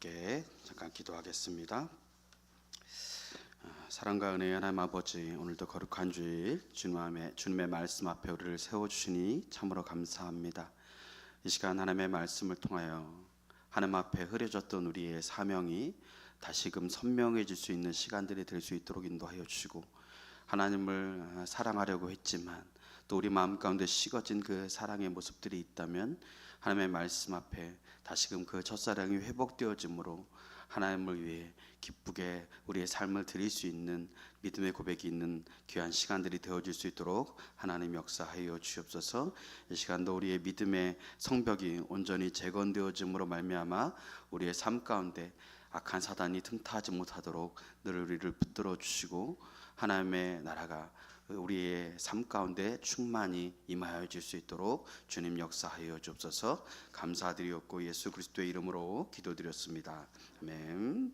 함께 잠깐 기도하겠습니다. 사랑과 은혜의 하나님 아버지, 오늘도 거룩한 주일 주님의 말씀 앞에 우리를 세워주시니 참으로 감사합니다. 이 시간 하나님의 말씀을 통하여 하나님 앞에 흐려졌던 우리의 사명이 다시금 선명해질 수 있는 시간들이 될 수 있도록 인도하여 주시고, 하나님을 사랑하려고 했지만 또 우리 마음 가운데 식어진 그 사랑의 모습들이 있다면 하나님의 말씀 앞에 다시금 그 첫사랑이 회복되어짐으로 하나님을 위해 기쁘게 우리의 삶을 드릴 수 있는 믿음의 고백이 있는 귀한 시간들이 되어질 수 있도록 하나님 역사하여 주옵소서. 이 시간도 우리의 믿음의 성벽이 온전히 재건되어짐으로 말미암아 우리의 삶 가운데 악한 사단이 틈타지 못하도록 늘 우리를 붙들어 주시고 하나님의 나라가 우리의 삶 가운데 충만히 임하여 줄 수 있도록 주님 역사하여 주옵소서. 감사드리옵고 예수 그리스도의 이름으로 기도드렸습니다. 아멘.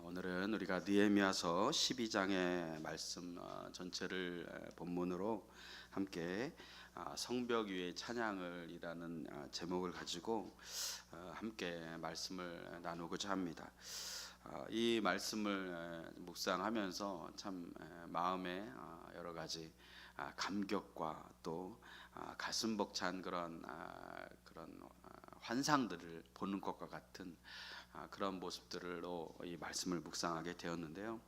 오늘은 우리가 느헤미야서 12장의 말씀 전체를 본문으로 함께 성벽 위의 찬양을 이라는 제목을 가지고 함께 말씀을 나누고자 합니다. 이 말씀을 묵상하면서 참 마음에 여러 가지 감격과 또 가슴 벅찬 그런 환상들을 보는 것과 같은 그런 모습들로 이 말씀을 묵상하게 되었는데요.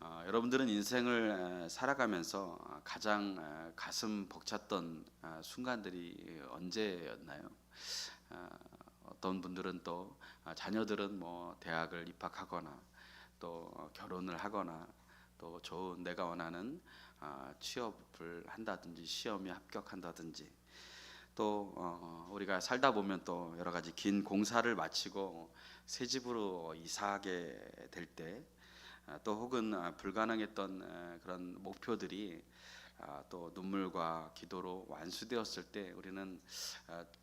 여러분들은 인생을 살아가면서 가장 가슴 벅찼던 순간들이 언제였나요? 어떤 분들은 또 자녀들은 뭐 대학을 입학하거나 또 결혼을 하거나 또 좋은 내가 원하는 취업을 한다든지 시험에 합격한다든지 또 우리가 살다 보면 또 여러 가지 긴 공사를 마치고 새 집으로 이사하게 될 때 또 혹은 불가능했던 그런 목표들이 또 눈물과 기도로 완수되었을 때 우리는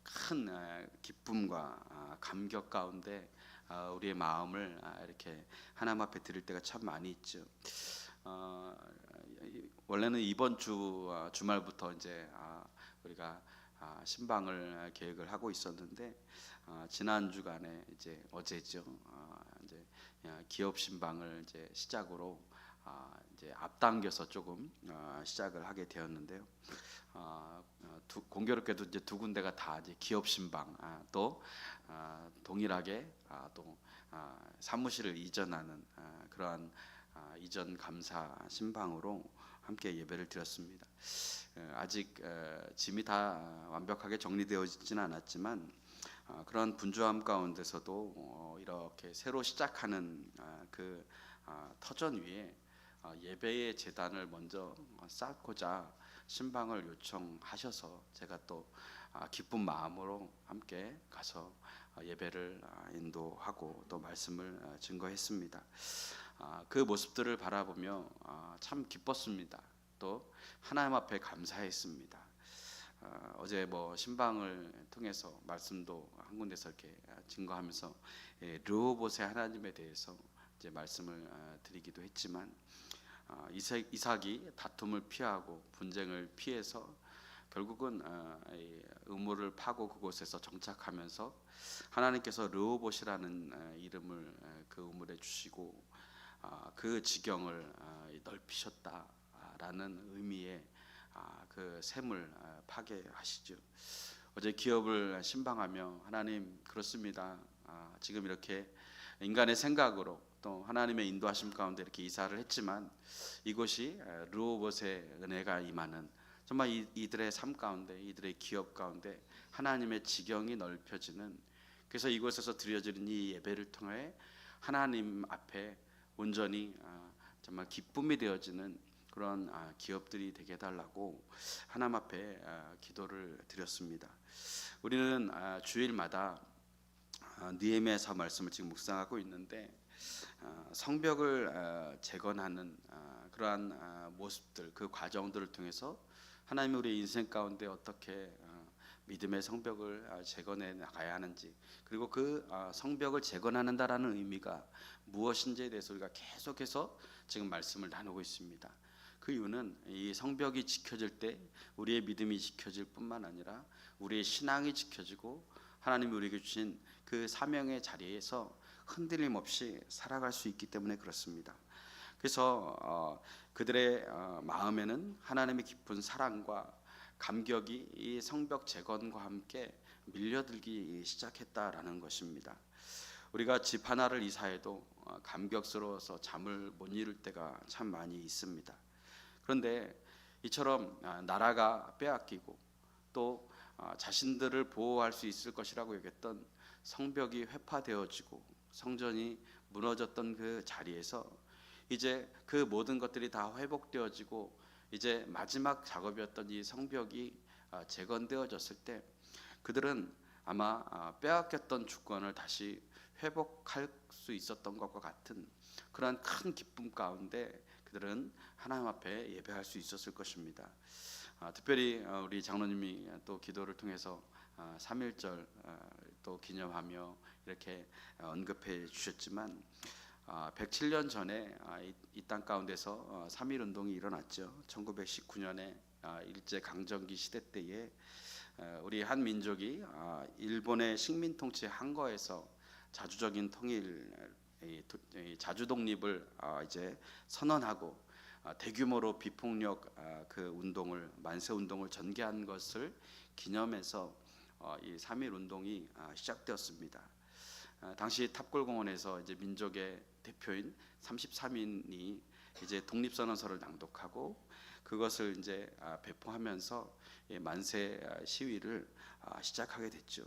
큰 기쁨과 감격 가운데 우리의 마음을 이렇게 하나님 앞에 드릴 때가 참 많이 있죠. 원래는 이번 주말부터 이제 우리가 신방을 계획을 하고 있었는데 지난 주간에 이제 어제죠. 이제 기업 신방을 이제 시작으로 이제 앞당겨서 조금 시작을 하게 되었는데요. 공교롭게도 이제 두 군데가 다 이제 기업 신방 또 동일하게 또 사무실을 이전하는 그러한 이전 감사 신방으로 함께 예배를 드렸습니다. 아직 짐이 다 완벽하게 정리되어지지는 않았지만 그런 분주함 가운데서도 이렇게 새로 시작하는 그 터전 위에 예배의 제단을 먼저 쌓고자 신방을 요청하셔서 제가 또 기쁜 마음으로 함께 가서 예배를 인도하고 또 말씀을 증거했습니다. 그 모습들을 바라보며 참 기뻤습니다. 또 하나님 앞에 감사했습니다. 어제 뭐 신방을 통해서 말씀도 한 군데서 이렇게 증거하면서 르호봇의 하나님에 대해서 이제 말씀을 드리기도 했지만 이삭이 다툼을 피하고 분쟁을 피해서 결국은 우물을 파고 그곳에서 정착하면서 하나님께서 르호봇이라는 이름을 그 우물에 주시고 그 지경을 넓히셨다라는 의미의 그 샘을 파괴하시죠. 어제 기업을 신방하며 하나님 그렇습니다. 지금 이렇게 인간의 생각으로 또 하나님의 인도하심 가운데 이렇게 이사를 했지만 이곳이 르호봇의 은혜가 임하는 정말 이들의 삶 가운데 이들의 기업 가운데 하나님의 지경이 넓혀지는, 그래서 이곳에서 드려지는 이 예배를 통해 하나님 앞에 온전히 정말 기쁨이 되어지는 그런 기업들이 되게 해달라고 하나님 앞에 기도를 드렸습니다. 우리는 주일마다 느헤미야서 말씀을 지금 묵상하고 있는데 성벽을 재건하는 그러한 모습들, 그 과정들을 통해서 하나님이 우리 인생 가운데 어떻게 믿음의 성벽을 재건해 나가야 하는지, 그리고 그 성벽을 재건한다라는 의미가 무엇인지에 대해서 우리가 계속해서 지금 말씀을 나누고 있습니다. 그 이유는 이 성벽이 지켜질 때 우리의 믿음이 지켜질 뿐만 아니라 우리의 신앙이 지켜지고 하나님이 우리에게 주신 그 사명의 자리에서 흔들림 없이 살아갈 수 있기 때문에 그렇습니다. 그래서 그들의 마음에는 하나님의 깊은 사랑과 감격이 이 성벽 재건과 함께 밀려들기 시작했다라는 것입니다. 우리가 집 하나를 이사해도 감격스러워서 잠을 못 이룰 때가 참 많이 있습니다. 그런데 이처럼 나라가 빼앗기고 또 자신들을 보호할 수 있을 것이라고 여겼던 성벽이 회파되어지고 성전이 무너졌던 그 자리에서 이제 그 모든 것들이 다 회복되어지고 이제 마지막 작업이었던 이 성벽이 재건되어졌을 때 그들은 아마 빼앗겼던 주권을 다시 회복할 수 있었던 것과 같은 그러한 큰 기쁨 가운데 그들은 하나님 앞에 예배할 수 있었을 것입니다. 특별히 우리 장로님이 또 기도를 통해서 3.1절 또 기념하며 이렇게 언급해 주셨지만 107년 전에 이 땅 가운데서 3.1운동이 일어났죠. 1919년에 일제 강점기 시대 때에 우리 한 민족이 일본의 식민 통치 한거에서 자주적인 통일, 자주 독립을 이제 선언하고 대규모로 비폭력 그 운동을 만세 운동을 전개한 것을 기념해서 이 3.1 운동이 시작되었습니다. 당시 탑골공원에서 이제 민족의 대표인 33인이 이제 독립선언서를 낭독하고 그것을 이제 배포하면서 만세 시위를 시작하게 됐죠.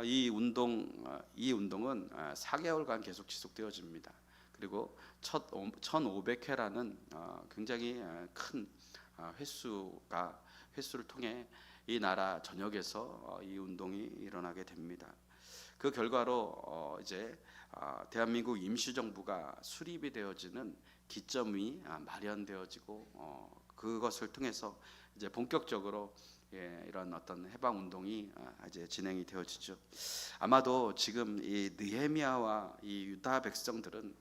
이 운동은 4개월간 계속 지속되어집니다. 그리고 1,500회라는 굉장히 큰 횟수를 통해 이 나라 전역에서 이 운동이 일어나게 됩니다. 그 결과로 이제 대한민국 임시정부가 수립이 되어지는 기점이 마련되어지고 그것을 통해서 이제 본격적으로 이런 어떤 해방 운동이 이제 진행이 되어지죠. 아마도 지금 이 느헤미야와 이 유다 백성들은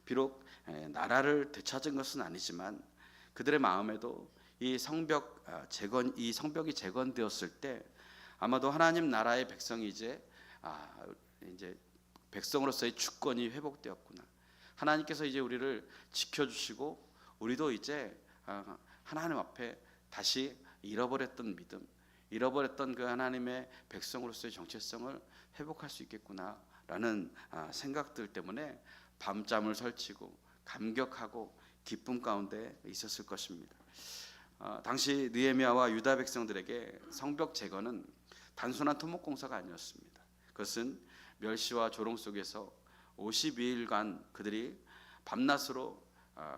비록 나라를 되찾은 것은 아니지만 그들의 마음에도 이 성벽이 재건되었을 때 아마도 하나님 나라의 백성이 이제 백성으로서의 주권이 회복되었구나. 하나님께서 이제 우리를 지켜주시고 우리도 이제 하나님 앞에 다시 잃어버렸던 믿음, 잃어버렸던 그 하나님의 백성으로서의 정체성을 회복할 수 있겠구나라는 생각들 때문에 밤잠을 설치고 감격하고 기쁨 가운데 있었을 것입니다. 당시 느헤미야와 유다 백성들에게 성벽 재건은 단순한 토목공사가 아니었습니다. 그것은 멸시와 조롱 속에서 52일간 그들이 밤낮으로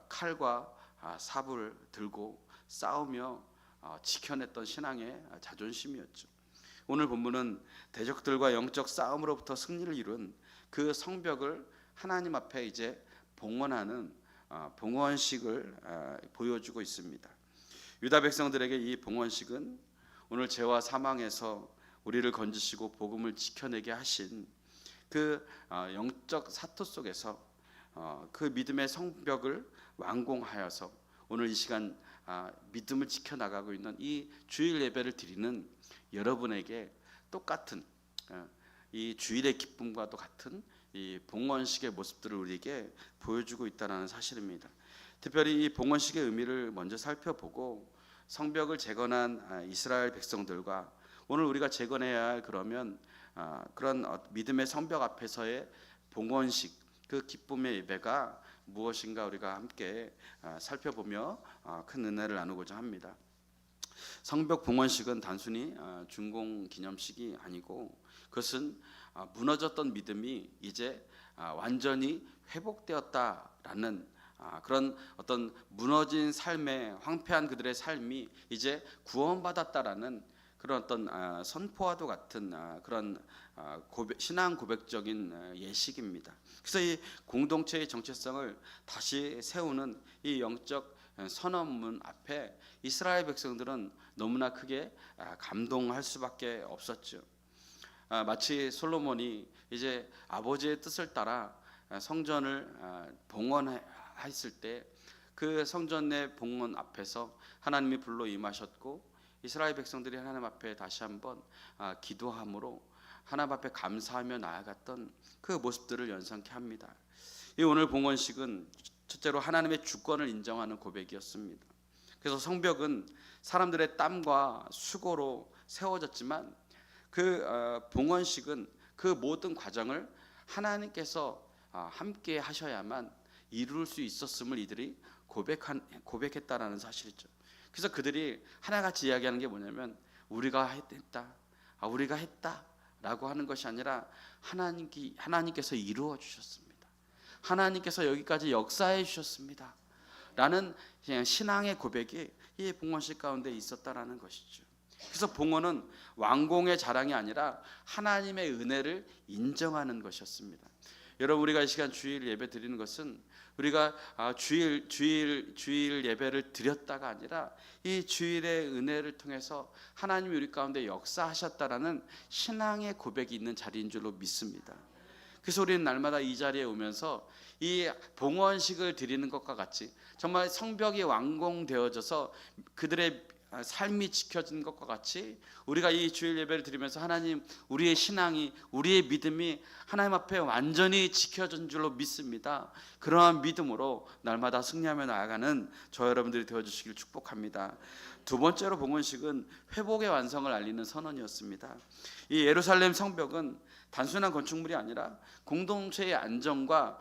칼과 삽을 들고 싸우며 지켜냈던 신앙의 자존심이었죠. 오늘 본문은 대적들과 영적 싸움으로부터 승리를 이룬 그 성벽을 하나님 앞에 이제 봉헌하는 봉헌식을 보여주고 있습니다. 유다 백성들에게 이 봉헌식은 오늘 죄와 사망에서 우리를 건지시고 복음을 지켜내게 하신 그 영적 사토 속에서 그 믿음의 성벽을 완공하여서 오늘 이 시간 믿음을 지켜나가고 있는 이 주일 예배를 드리는 여러분에게 똑같은 이 주일의 기쁨과 똑같은 이 봉헌식의 모습들을 우리에게 보여주고 있다는 사실입니다. 특별히 이 봉헌식의 의미를 먼저 살펴보고 성벽을 재건한 이스라엘 백성들과 오늘 우리가 재건해야 할 그런 믿음의 성벽 앞에서의 봉헌식 그 기쁨의 예배가 무엇인가 우리가 함께 살펴보며 큰 은혜를 나누고자 합니다. 성벽 봉헌식은 단순히 준공 기념식이 아니고 그것은 무너졌던 믿음이 이제 완전히 회복되었다라는 그런 어떤 무너진 삶의 황폐한 그들의 삶이 이제 구원받았다라는 그런 어떤 선포와도 같은 그런 신앙 고백적인 예식입니다. 그래서 이 공동체의 정체성을 다시 세우는 이 영적 선언문 앞에 이스라엘 백성들은 너무나 크게 감동할 수밖에 없었죠. 마치 솔로몬이 이제 아버지의 뜻을 따라 성전을 봉헌했을 때 그 성전의 봉헌 앞에서 하나님이 불로 임하셨고 이스라엘 백성들이 하나님 앞에 다시 한번 기도함으로 하나님 앞에 감사하며 나아갔던 그 모습들을 연상케 합니다. 이 오늘 봉헌식은 첫째로 하나님의 주권을 인정하는 고백이었습니다. 그래서 성벽은 사람들의 땀과 수고로 세워졌지만 그 봉헌식은 그 모든 과정을 하나님께서 함께 하셔야만 이룰 수 있었음을 이들이 고백했다라는 사실이죠. 그래서 그들이 하나같이 이야기하는 게 뭐냐면 우리가 했다라고 하는 것이 아니라 하나님께서 이루어 주셨습니다. 하나님께서 여기까지 역사해 주셨습니다. 라는 신앙의 고백이 이 봉헌식 가운데 있었다라는 것이죠. 그래서 봉헌은 왕공의 자랑이 아니라 하나님의 은혜를 인정하는 것이었습니다. 여러분, 우리가 이 시간 주일 예배 드리는 것은 우리가 주일 예배를 드렸다가 아니라 이 주일의 은혜를 통해서 하나님이 우리 가운데 역사하셨다라는 신앙의 고백이 있는 자리인 줄로 믿습니다. 그래서 우리는 날마다 이 자리에 오면서 이 봉헌식을 드리는 것과 같이 정말 성벽이 완공되어져서 그들의 삶이 지켜진 것과 같이 우리가 이 주일 예배를 드리면서 하나님, 우리의 신앙이, 우리의 믿음이 하나님 앞에 완전히 지켜진 줄로 믿습니다. 그러한 믿음으로 날마다 승리하며 나아가는 저 여러분들이 되어주시길 축복합니다. 두 번째로 봉헌식은 회복의 완성을 알리는 선언이었습니다. 이 예루살렘 성벽은 단순한 건축물이 아니라 공동체의 안정과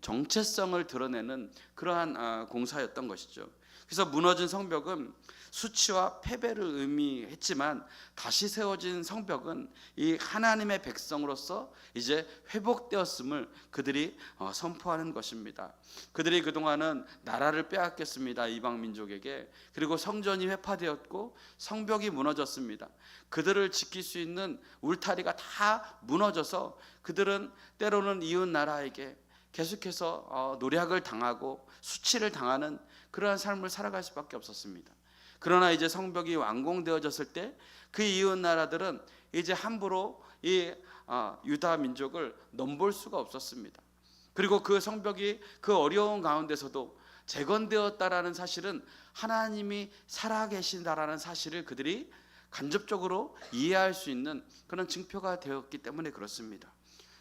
정체성을 드러내는 그러한 공사였던 것이죠. 그래서 무너진 성벽은 수치와 패배를 의미했지만 다시 세워진 성벽은 이 하나님의 백성으로서 이제 회복되었음을 그들이 선포하는 것입니다. 그들이 그동안은 나라를 빼앗겼습니다. 이방 민족에게. 그리고 성전이 회파되었고 성벽이 무너졌습니다. 그들을 지킬 수 있는 울타리가 다 무너져서 그들은 때로는 이웃 나라에게 계속해서 노략을 당하고 수치를 당하는 그러한 삶을 살아갈 수밖에 없었습니다. 그러나 이제 성벽이 완공되어졌을 때 그 이웃 나라들은 이제 함부로 이 유다 민족을 넘볼 수가 없었습니다. 그리고 그 성벽이 그 어려운 가운데서도 재건되었다라는 사실은 하나님이 살아계신다라는 사실을 그들이 간접적으로 이해할 수 있는 그런 증표가 되었기 때문에 그렇습니다.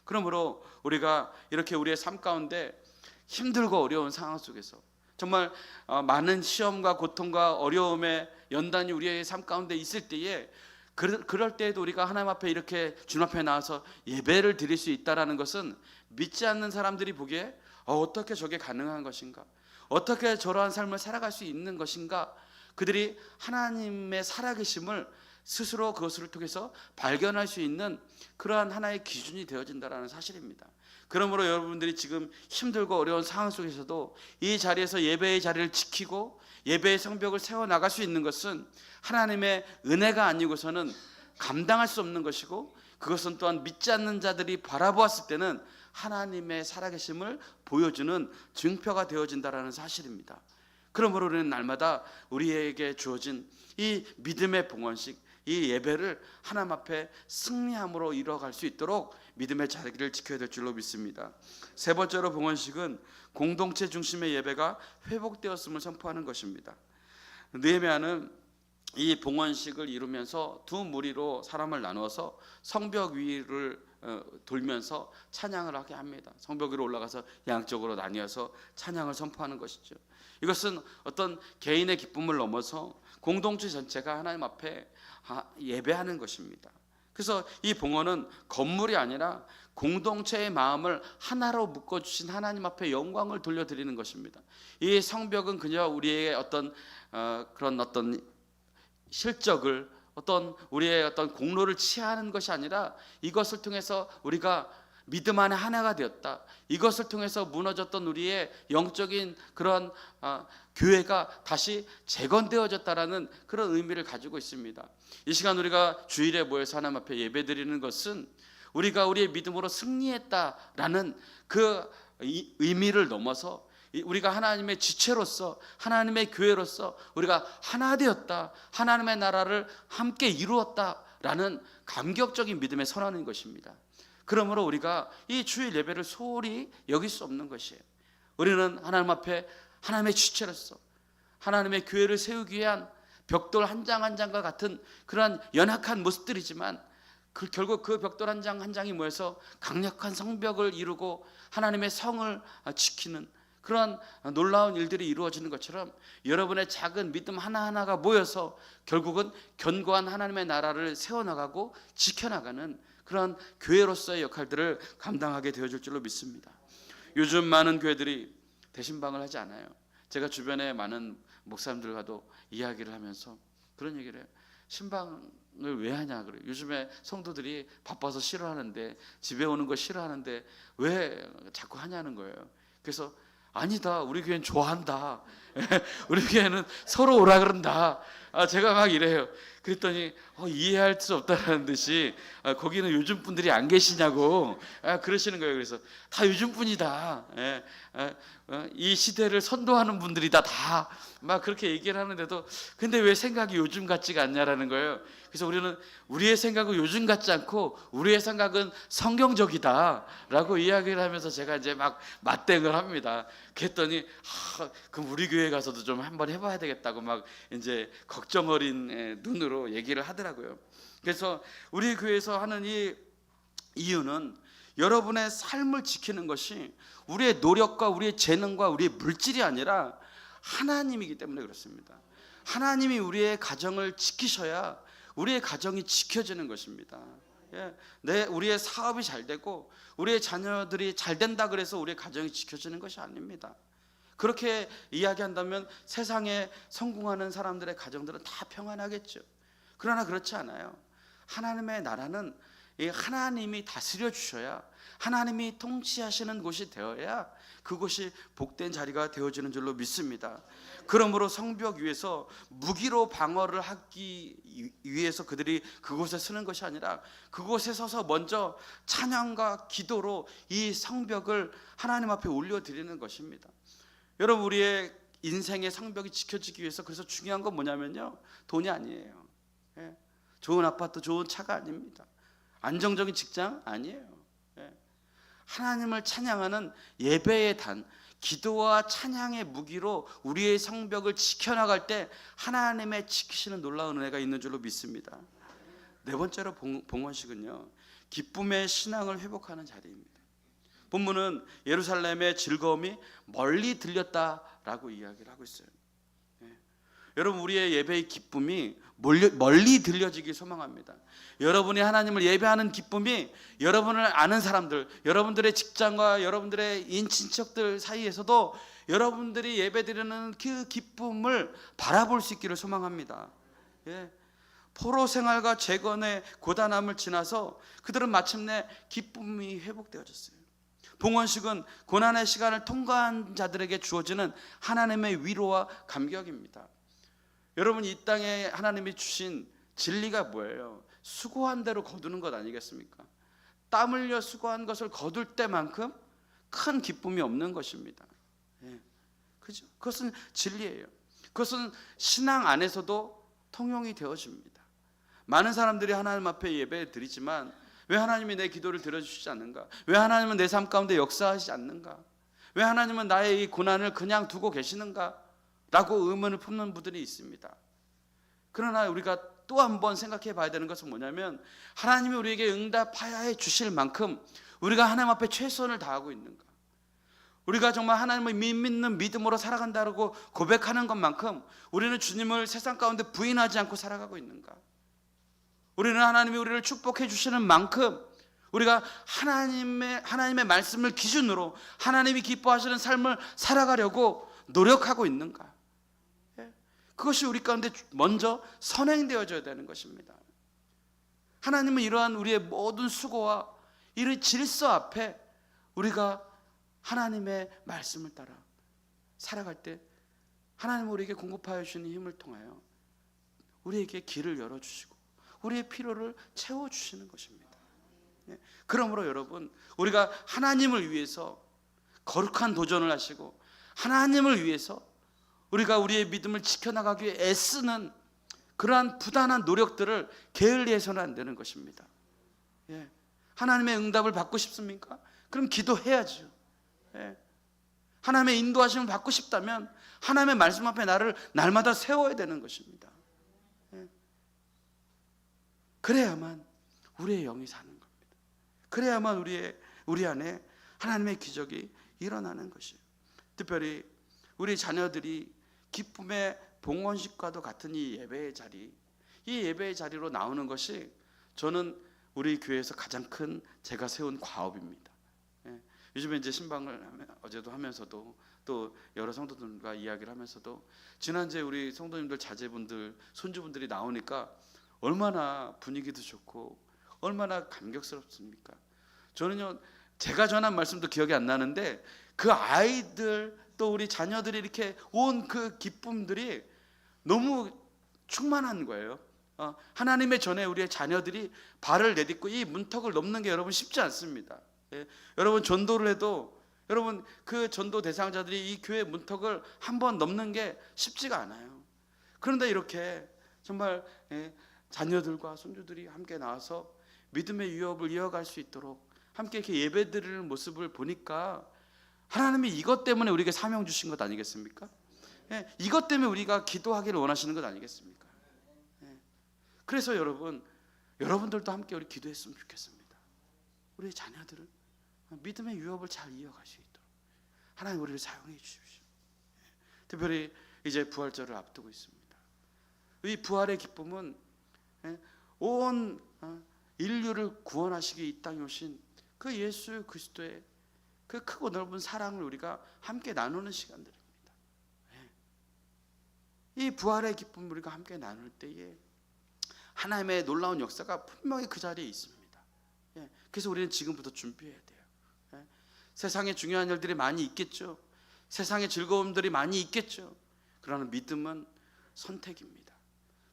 그러므로 우리가 이렇게 우리의 삶 가운데 힘들고 어려운 상황 속에서 정말 많은 시험과 고통과 어려움에 연단이 우리의 삶 가운데 있을 때에 그럴 때에도 우리가 하나님 앞에 이렇게 주님 앞에 나와서 예배를 드릴 수 있다는 것은 믿지 않는 사람들이 보기에 어떻게 저게 가능한 것인가, 어떻게 저러한 삶을 살아갈 수 있는 것인가, 그들이 하나님의 살아계심을 스스로 그것을 통해서 발견할 수 있는 그러한 하나의 기준이 되어진다는 사실입니다. 그러므로 여러분들이 지금 힘들고 어려운 상황 속에서도 이 자리에서 예배의 자리를 지키고 예배의 성벽을 세워나갈 수 있는 것은 하나님의 은혜가 아니고서는 감당할 수 없는 것이고, 그것은 또한 믿지 않는 자들이 바라보았을 때는 하나님의 살아계심을 보여주는 증표가 되어진다는 사실입니다. 그러므로 우리는 날마다 우리에게 주어진 이 믿음의 봉헌식, 이 예배를 하나님 앞에 승리함으로 이뤄갈 수 있도록 믿음의 자리를 지켜야 될 줄로 믿습니다. 세 번째로 봉헌식은 공동체 중심의 예배가 회복되었음을 선포하는 것입니다. 느헤미야는 이 봉헌식을 이루면서 두 무리로 사람을 나누어서 성벽 위를 돌면서 찬양을 하게 합니다. 성벽 위로 올라가서 양쪽으로 나뉘어서 찬양을 선포하는 것이죠. 이것은 어떤 개인의 기쁨을 넘어서 공동체 전체가 하나님 앞에 예배하는 것입니다. 그래서 이 봉헌은 건물이 아니라 공동체의 마음을 하나로 묶어주신 하나님 앞에 영광을 돌려드리는 것입니다. 이 성벽은 그저 우리의 그런 실적을 우리의 어떤 공로를 취하는 것이 아니라 이것을 통해서 우리가 믿음 안에 하나가 되었다. 이것을 통해서 무너졌던 우리의 영적인 그런 교회가 다시 재건되어졌다라는 그런 의미를 가지고 있습니다. 이 시간 우리가 주일에 모여서 하나님 앞에 예배드리는 것은 우리가 우리의 믿음으로 승리했다라는 그 의미를 넘어서 우리가 하나님의 지체로서 하나님의 교회로서 우리가 하나 되었다, 하나님의 나라를 함께 이루었다라는 감격적인 믿음의 선언인 것입니다. 그러므로 우리가 이 주일 예배를 소홀히 여길 수 없는 것이에요. 우리는 하나님 앞에 하나님의 지체로서 하나님의 교회를 세우기 위한 벽돌 한 장 한 장과 같은 그러한 연약한 모습들이지만 결국 그 벽돌 한 장 한 장이 모여서 강력한 성벽을 이루고 하나님의 성을 지키는 그런 놀라운 일들이 이루어지는 것처럼 여러분의 작은 믿음 하나하나가 모여서 결국은 견고한 하나님의 나라를 세워나가고 지켜나가는 그런 교회로서의 역할들을 감당하게 되어질 줄로 믿습니다. 요즘 많은 교회들이 대신방을 하지 않아요. 제가 주변에 많은 목사님들과도 이야기를 하면서 그런 얘기를 해요. 신방을 왜 하냐 그래요. 요즘에 성도들이 바빠서 싫어하는데, 집에 오는 거 싫어하는데 왜 자꾸 하냐는 거예요. 그래서 아니다, 우리 교회는 좋아한다. 우리 교회는 서로 오라 그런다. 제가 막 이래요. 그랬더니 이해할 수 없다는 듯이 거기는 요즘 분들이 안 계시냐고 그러시는 거예요. 그래서 다 요즘 분이다. 이 시대를 선도하는 분들이다. 다 막 그렇게 얘기를 하는데도 근데 왜 생각이 요즘 같지가 않냐라는 거예요. 그래서 우리는 우리의 생각은 요즘 같지 않고 우리의 생각은 성경적이다라고 이야기를 하면서 제가 이제 막 맞대응을 합니다. 그랬더니 그럼 우리 교회 가서도 좀 한번 해봐야 되겠다고 막 이제 걱정 어린 눈으로 얘기를 하더라고요. 그래서 우리 교회에서 하는 이 이유는 여러분의 삶을 지키는 것이 우리의 노력과 우리의 재능과 우리의 물질이 아니라 하나님이기 때문에 그렇습니다. 하나님이 우리의 가정을 지키셔야 우리의 가정이 지켜지는 것입니다. 우리의 사업이 잘 되고 우리의 자녀들이 잘 된다 그래서 우리의 가정이 지켜지는 것이 아닙니다. 그렇게 이야기한다면 세상에 성공하는 사람들의 가정들은 다 평안하겠죠. 그러나 그렇지 않아요. 하나님의 나라는 하나님이 다스려 주셔야, 하나님이 통치하시는 곳이 되어야 그곳이 복된 자리가 되어지는 줄로 믿습니다. 그러므로 성벽 위에서 무기로 방어를 하기 위해서 그들이 그곳에 서는 것이 아니라 그곳에 서서 먼저 찬양과 기도로 이 성벽을 하나님 앞에 올려드리는 것입니다. 여러분, 우리의 인생의 성벽이 지켜지기 위해서 그래서 중요한 건 뭐냐면요, 돈이 아니에요. 좋은 아파트, 좋은 차가 아닙니다. 안정적인 직장 아니에요. 하나님을 찬양하는 예배의 단, 기도와 찬양의 무기로 우리의 성벽을 지켜나갈 때 하나님의 지키시는 놀라운 은혜가 있는 줄로 믿습니다. 네 번째로 봉헌식은요, 기쁨의 신앙을 회복하는 자리입니다. 본문은 예루살렘의 즐거움이 멀리 들렸다라고 이야기를 하고 있어요. 여러분, 우리의 예배의 기쁨이 멀리 들려지길 소망합니다. 여러분이 하나님을 예배하는 기쁨이 여러분을 아는 사람들, 여러분들의 직장과 여러분들의 인친척들 사이에서도 여러분들이 예배드리는 그 기쁨을 바라볼 수 있기를 소망합니다. 포로 생활과 재건의 고단함을 지나서 그들은 마침내 기쁨이 회복되어졌어요. 봉헌식은 고난의 시간을 통과한 자들에게 주어지는 하나님의 위로와 감격입니다. 여러분, 이 땅에 하나님이 주신 진리가 뭐예요? 수고한 대로 거두는 것 아니겠습니까? 땀 흘려 수고한 것을 거둘 때만큼 큰 기쁨이 없는 것입니다. 그죠? 그것은 진리예요. 그것은 신앙 안에서도 통용이 되어집니다. 많은 사람들이 하나님 앞에 예배 드리지만 왜 하나님이 내 기도를 들어주시지 않는가? 왜 하나님은 내 삶 가운데 역사하시지 않는가? 왜 하나님은 나의 이 고난을 그냥 두고 계시는가? 라고 의문을 품는 분들이 있습니다. 그러나 우리가 또 한 번 생각해 봐야 되는 것은 뭐냐면, 하나님이 우리에게 응답하여 주실 만큼 우리가 하나님 앞에 최선을 다하고 있는가? 우리가 정말 하나님을 믿는 믿음으로 살아간다고 고백하는 것만큼 우리는 주님을 세상 가운데 부인하지 않고 살아가고 있는가? 우리는 하나님이 우리를 축복해 주시는 만큼 우리가 하나님의 말씀을 기준으로 하나님이 기뻐하시는 삶을 살아가려고 노력하고 있는가? 그것이 우리 가운데 먼저 선행되어져야 되는 것입니다. 하나님은 이러한 우리의 모든 수고와 이런 질서 앞에 우리가 하나님의 말씀을 따라 살아갈 때 하나님은 우리에게 공급하여 주시는 힘을 통하여 우리에게 길을 열어주시고 우리의 필요를 채워주시는 것입니다. 그러므로 여러분, 우리가 하나님을 위해서 거룩한 도전을 하시고 하나님을 위해서 우리가 우리의 믿음을 지켜나가기 위해 애쓰는 그러한 부단한 노력들을 게을리해서는 안 되는 것입니다. 하나님의 응답을 받고 싶습니까? 그럼 기도해야죠. 하나님의 인도하심을 받고 싶다면 하나님의 말씀 앞에 나를 날마다 세워야 되는 것입니다. 그래야만 우리의 영이 사는 겁니다. 그래야만 우리 안에 하나님의 기적이 일어나는 것이에요. 특별히 우리 자녀들이 기쁨의 봉헌식과도 같은 이 예배의 자리로 나오는 것이 저는 우리 교회에서 가장 큰 제가 세운 과업입니다. 요즘에 이제 신방을 어제도 하면서도 또 여러 성도들과 이야기를 하면서도 지난주에 우리 성도님들 자제분들 손주분들이 나오니까 얼마나 분위기도 좋고 얼마나 감격스럽습니까? 저는요 제가 전한 말씀도 기억이 안 나는데 그 아이들 또 우리 자녀들이 이렇게 온 그 기쁨들이 너무 충만한 거예요. 하나님의 전에 우리의 자녀들이 발을 내딛고 이 문턱을 넘는 게 여러분 쉽지 않습니다. 여러분 전도를 해도 여러분 그 전도 대상자들이 이 교회 문턱을 한번 넘는 게 쉽지가 않아요. 그런데 이렇게 정말 자녀들과 손주들이 함께 나와서 믿음의 유업을 이어갈 수 있도록 함께 이렇게 예배드리는 모습을 보니까 하나님이 이것 때문에 우리에게 사명 주신 것 아니겠습니까? 이것 때문에 우리가 기도하기를 원하시는 것 아니겠습니까? 그래서 여러분들도 함께 우리 기도했으면 좋겠습니다. 우리 자녀들은 믿음의 유업을 잘 이어갈 수 있도록 하나님 우리를 사용해 주십시오. 특별히 이제 부활절을 앞두고 있습니다. 이 부활의 기쁨은 온 인류를 구원하시기 이 땅에 오신 그 예수 그리스도의 그 크고 넓은 사랑을 우리가 함께 나누는 시간들입니다. 이 부활의 기쁨을 우리가 함께 나눌 때에 하나님의 놀라운 역사가 분명히 그 자리에 있습니다. 그래서 우리는 지금부터 준비해야 돼요. 세상에 중요한 일들이 많이 있겠죠. 세상에 즐거움들이 많이 있겠죠. 그러나 믿음은 선택입니다.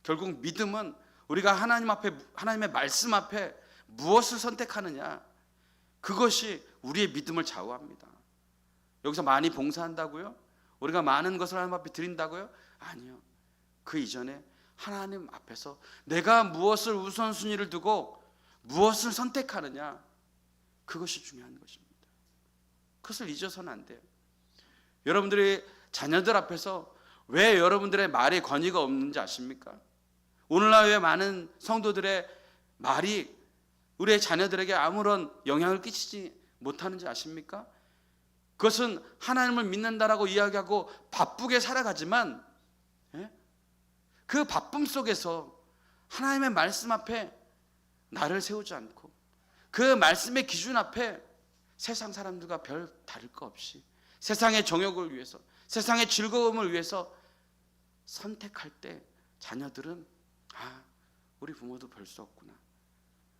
결국 믿음은 우리가 하나님 앞에, 하나님의 말씀 앞에 무엇을 선택하느냐, 그것이 우리의 믿음을 좌우합니다. 여기서 많이 봉사한다고요? 우리가 많은 것을 하나님 앞에 드린다고요? 아니요. 그 이전에 하나님 앞에서 내가 무엇을 우선순위를 두고 무엇을 선택하느냐, 그것이 중요한 것입니다. 그것을 잊어서는 안 돼요. 여러분들이 자녀들 앞에서 왜 여러분들의 말에 권위가 없는지 아십니까? 오늘날 왜 많은 성도들의 말이 우리의 자녀들에게 아무런 영향을 끼치지 못하는지 아십니까? 그것은 하나님을 믿는다라고 이야기하고 바쁘게 살아가지만 그 바쁨 속에서 하나님의 말씀 앞에 나를 세우지 않고 그 말씀의 기준 앞에 세상 사람들과 별 다를 거 없이 세상의 정욕을 위해서, 세상의 즐거움을 위해서 선택할 때 자녀들은 우리 부모도 별 수 없구나,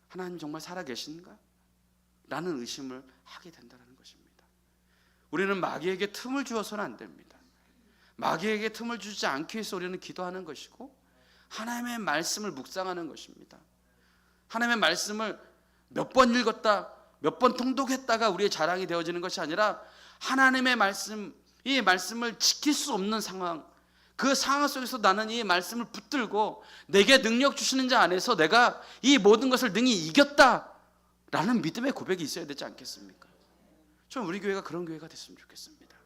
하나님 정말 살아계신가? 라는 의심을 하게 된다는 것입니다. 우리는 마귀에게 틈을 주어서는 안 됩니다. 마귀에게 틈을 주지 않기 위해서 우리는 기도하는 것이고 하나님의 말씀을 묵상하는 것입니다. 하나님의 말씀을 몇 번 읽었다, 몇 번 통독했다가 우리의 자랑이 되어지는 것이 아니라 하나님의 말씀, 이 말씀을 지킬 수 없는 상황, 그 상황 속에서 나는 이 말씀을 붙들고 내게 능력 주시는 자 안에서 내가 이 모든 것을 능히 이겼다라는 믿음의 고백이 있어야 되지 않겠습니까? 좀 우리 교회가 그런 교회가 됐으면 좋겠습니다.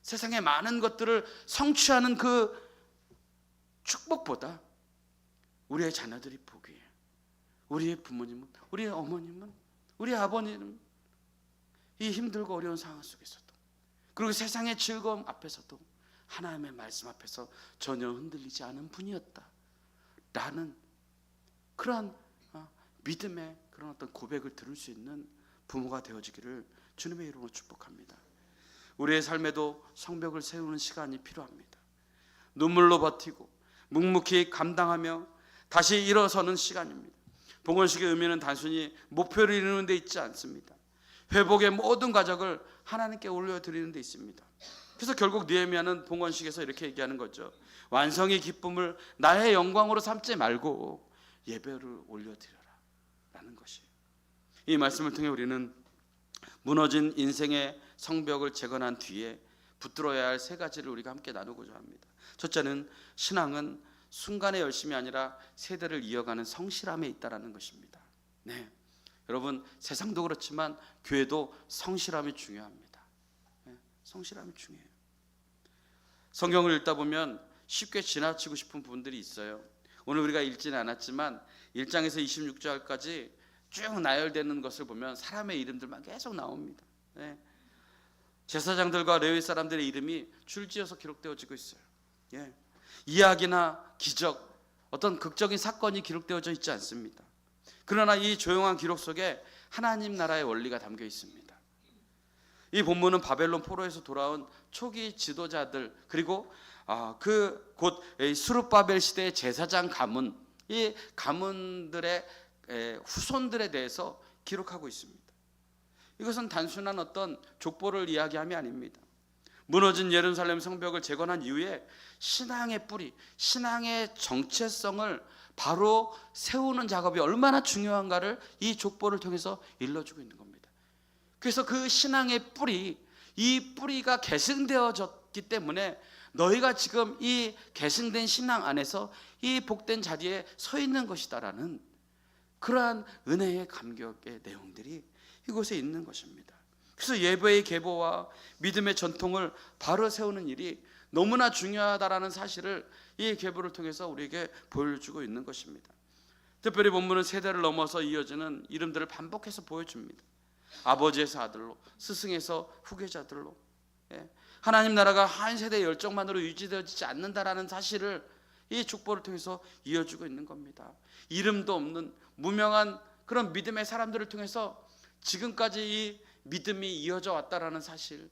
세상의 많은 것들을 성취하는 그 축복보다 우리의 자녀들이 보기에 우리의 부모님은, 우리의 어머님은, 우리 아버님은 이 힘들고 어려운 상황 속에서도, 그리고 세상의 즐거움 앞에서도 하나님의 말씀 앞에서 전혀 흔들리지 않은 분이었다 라는 그러한 믿음의 그런 어떤 고백을 들을 수 있는 부모가 되어지기를 주님의 이름으로 축복합니다. 우리의 삶에도 성벽을 세우는 시간이 필요합니다. 눈물로 버티고 묵묵히 감당하며 다시 일어서는 시간입니다. 봉헌식의 의미는 단순히 목표를 이루는 데 있지 않습니다. 회복의 모든 과정을 하나님께 올려드리는 데 있습니다. 그래서 결국 느헤미야는 봉헌식에서 이렇게 얘기하는 거죠. 완성의 기쁨을 나의 영광으로 삼지 말고 예배를 올려드려라 라는 것이에요. 이 말씀을 통해 우리는 무너진 인생의 성벽을 재건한 뒤에 붙들어야 할 세 가지를 우리가 함께 나누고자 합니다. 첫째는 신앙은 순간의 열심이 아니라 세대를 이어가는 성실함에 있다라는 것입니다. 네, 여러분 세상도 그렇지만 교회도 성실함이 중요합니다. 성실함이 중요해요. 성경을 읽다 보면 쉽게 지나치고 싶은 부분들이 있어요. 오늘 우리가 읽지는 않았지만 1장에서 26절까지 쭉 나열되는 것을 보면 사람의 이름들만 계속 나옵니다. 예. 제사장들과 레위 사람들의 이름이 줄지어서 기록되어지고 있어요. 예. 이야기나 기적, 어떤 극적인 사건이 기록되어져 있지 않습니다. 그러나 이 조용한 기록 속에 하나님 나라의 원리가 담겨 있습니다. 이 본문은 바벨론 포로에서 돌아온 초기 지도자들, 그리고 그 곧 스룹바벨 시대의 제사장 가문, 이 가문들의 후손들에 대해서 기록하고 있습니다. 이것은 단순한 어떤 족보를 이야기함이 아닙니다. 무너진 예루살렘 성벽을 재건한 이후에 신앙의 뿌리, 신앙의 정체성을 바로 세우는 작업이 얼마나 중요한가를 이 족보를 통해서 일러주고 있는 겁니다. 그래서 그 신앙의 뿌리, 이 뿌리가 계승되어졌기 때문에 너희가 지금 이 계승된 신앙 안에서 이 복된 자리에 서 있는 것이다라는 그러한 은혜의 감격의 내용들이 이곳에 있는 것입니다. 그래서 예배의 계보와 믿음의 전통을 바로 세우는 일이 너무나 중요하다라는 사실을 이 계보를 통해서 우리에게 보여주고 있는 것입니다. 특별히 본문은 세대를 넘어서 이어지는 이름들을 반복해서 보여줍니다. 아버지에서 아들로, 스승에서 후계자들로, 하나님 나라가 한 세대의 열정만으로 유지되어지지 않는다라는 사실을 이 족보를 통해서 이어주고 있는 겁니다. 이름도 없는 무명한 그런 믿음의 사람들을 통해서 지금까지 이 믿음이 이어져 왔다라는 사실,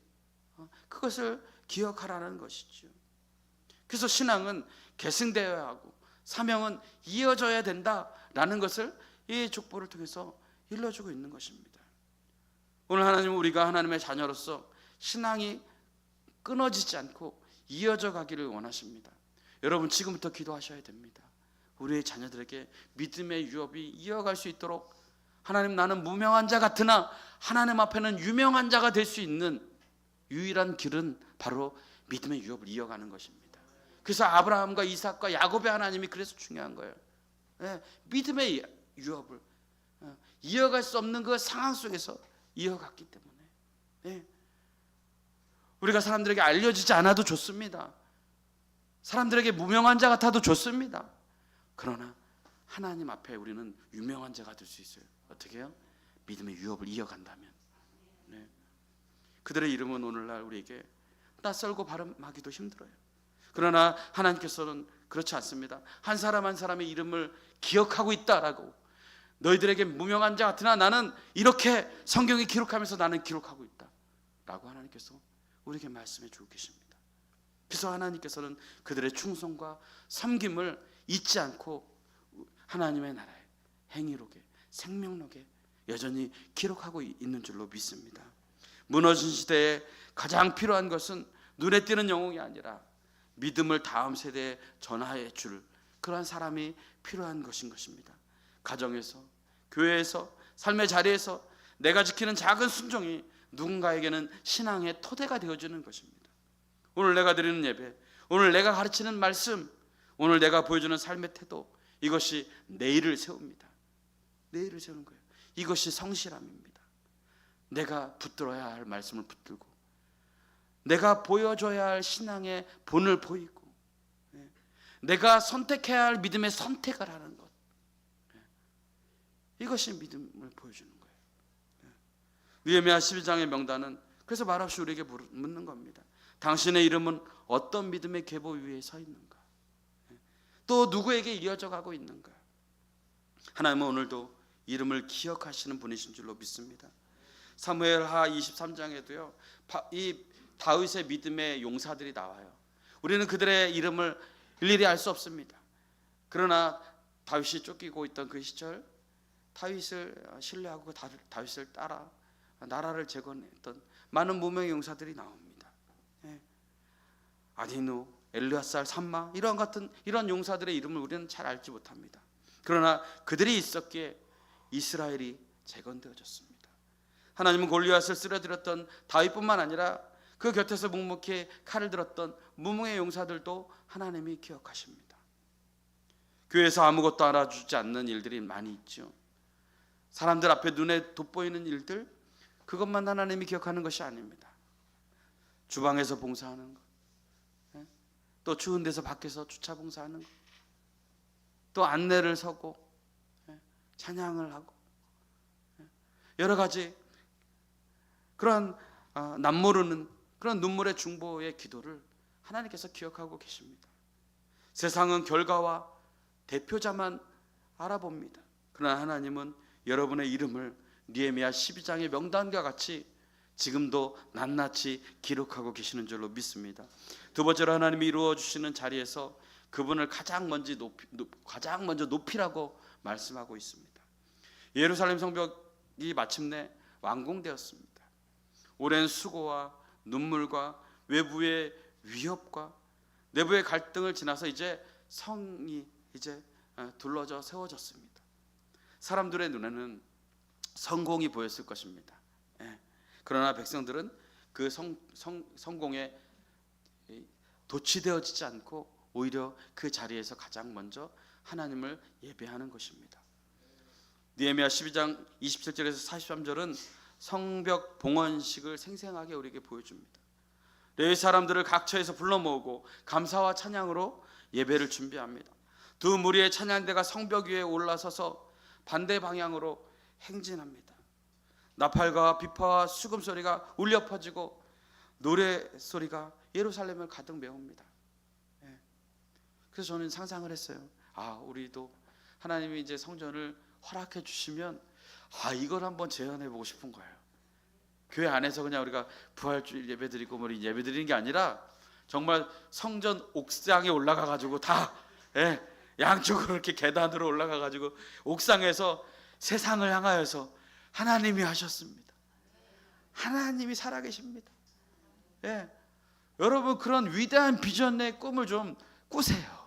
그것을 기억하라는 것이죠. 그래서 신앙은 계승되어야 하고 사명은 이어져야 된다라는 것을 이 족보를 통해서 일러주고 있는 것입니다. 오늘 하나님은 우리가 하나님의 자녀로서 신앙이 끊어지지 않고 이어져 가기를 원하십니다. 여러분 지금부터 기도하셔야 됩니다. 우리의 자녀들에게 믿음의 유업이 이어갈 수 있도록 하나님, 나는 무명한 자 같으나 하나님 앞에는 유명한 자가 될 수 있는 유일한 길은 바로 믿음의 유업을 이어가는 것입니다. 그래서 아브라함과 이삭과 야곱의 하나님이 그래서 중요한 거예요. 믿음의 유업을 이어갈 수 없는 그 상황 속에서 이어갔기 때문에 우리가 사람들에게 알려지지 않아도 좋습니다. 사람들에게 무명한 자 같아도 좋습니다. 그러나 하나님 앞에 우리는 유명한 자가 될 수 있어요. 어떻게 해요? 믿음의 유업을 이어간다면. 그들의 이름은 오늘날 우리에게 낯설고 발음하기도 힘들어요. 그러나 하나님께서는 그렇지 않습니다. 한 사람 한 사람의 이름을 기억하고 있다라고, 너희들에게 무명한 자 같으나 나는 이렇게 성경에 기록하면서 나는 기록하고 있다 라고 하나님께서 우리에게 말씀해 주고 계십니다. 그래서 하나님께서는 그들의 충성과 섬김을 잊지 않고 하나님의 나라의 행위록에, 생명록에 여전히 기록하고 있는 줄로 믿습니다. 무너진 시대에 가장 필요한 것은 눈에 띄는 영웅이 아니라 믿음을 다음 세대에 전하해 줄 그러한 사람이 필요한 것인 것입니다. 가정에서, 교회에서, 삶의 자리에서 내가 지키는 작은 순종이 누군가에게는 신앙의 토대가 되어주는 것입니다. 오늘 내가 드리는 예배, 오늘 내가 가르치는 말씀, 오늘 내가 보여주는 삶의 태도, 이것이 내일을 세웁니다. 내일을 세우는 거예요. 이것이 성실함입니다. 내가 붙들어야 할 말씀을 붙들고, 내가 보여줘야 할 신앙의 본을 보이고, 내가 선택해야 할 믿음의 선택을 하는 것, 이것이 믿음을 보여주는 거예요. 느헤미야 12장의 명단은 그래서 말없이 우리에게 묻는 겁니다. 당신의 이름은 어떤 믿음의 계보 위에 서 있는가? 또 누구에게 이어져 가고 있는가? 하나님은 오늘도 이름을 기억하시는 분이신 줄로 믿습니다. 사무엘하 23장에도요 이 다윗의 믿음의 용사들이 나와요. 우리는 그들의 이름을 일일이 알 수 없습니다. 그러나 다윗이 쫓기고 있던 그 시절, 다윗을 신뢰하고 다윗을 따라 나라를 재건했던 많은 무명의 용사들이 나옵니다. 아디누, 엘르앗살, 삼마, 이런 용사들의 이름을 우리는 잘 알지 못합니다. 그러나 그들이 있었기에 이스라엘이 재건되어졌습니다. 하나님은 골리앗을 쓰러뜨렸던 다윗뿐만 아니라 그 곁에서 묵묵히 칼을 들었던 무명의 용사들도 하나님이 기억하십니다. 교회에서 아무것도 알아주지 않는 일들이 많이 있죠. 사람들 앞에 눈에 돋보이는 일들, 그것만 하나님이 기억하는 것이 아닙니다. 주방에서 봉사하는 것, 또 추운 데서 밖에서 주차 봉사하는 것, 또 안내를 서고 찬양을 하고 여러 가지 그런 남모르는 그런 눈물의 중보의 기도를 하나님께서 기억하고 계십니다. 세상은 결과와 대표자만 알아봅니다. 그러나 하나님은 여러분의 이름을 느헤미야 12장의 명단과 같이 지금도 낱낱이 기록하고 계시는 줄로 믿습니다. 두 번째로 하나님이 이루어 주시는 자리에서 그분을 가장 먼저 높이라고 말씀하고 있습니다. 예루살렘 성벽이 마침내 완공되었습니다. 오랜 수고와 눈물과 외부의 위협과 내부의 갈등을 지나서 이제 성이 이제 둘러져 세워졌습니다. 사람들의 눈에는 성공이 보였을 것입니다. 그러나 백성들은 그 성공에 도취되어지지 않고 오히려 그 자리에서 가장 먼저 하나님을 예배하는 것입니다. 느헤미야 12장 27절에서 43절은 성벽 봉헌식을 생생하게 우리에게 보여줍니다. 레위 사람들을 각처에서 불러 모으고 감사와 찬양으로 예배를 준비합니다. 두 무리의 찬양대가 성벽 위에 올라서서 반대 방향으로 행진합니다. 나팔과 비파와 수금 소리가 울려 퍼지고 노래 소리가 예루살렘을 가득 메웁니다. 그래서 저는 상상을 했어요. 우리도 하나님이 이제 성전을 허락해 주시면 이걸 한번 재현해 보고 싶은 거예요. 교회 안에서 그냥 우리가 부활주일 예배 드리고 예배 드리는 게 아니라 정말 성전 옥상에 올라가 가지고 다 양쪽으로 이렇게 계단으로 올라가 가지고 옥상에서 세상을 향하여서 하나님이 하셨습니다. 하나님이 살아계십니다. 여러분 그런 위대한 비전의 꿈을 좀 꾸세요.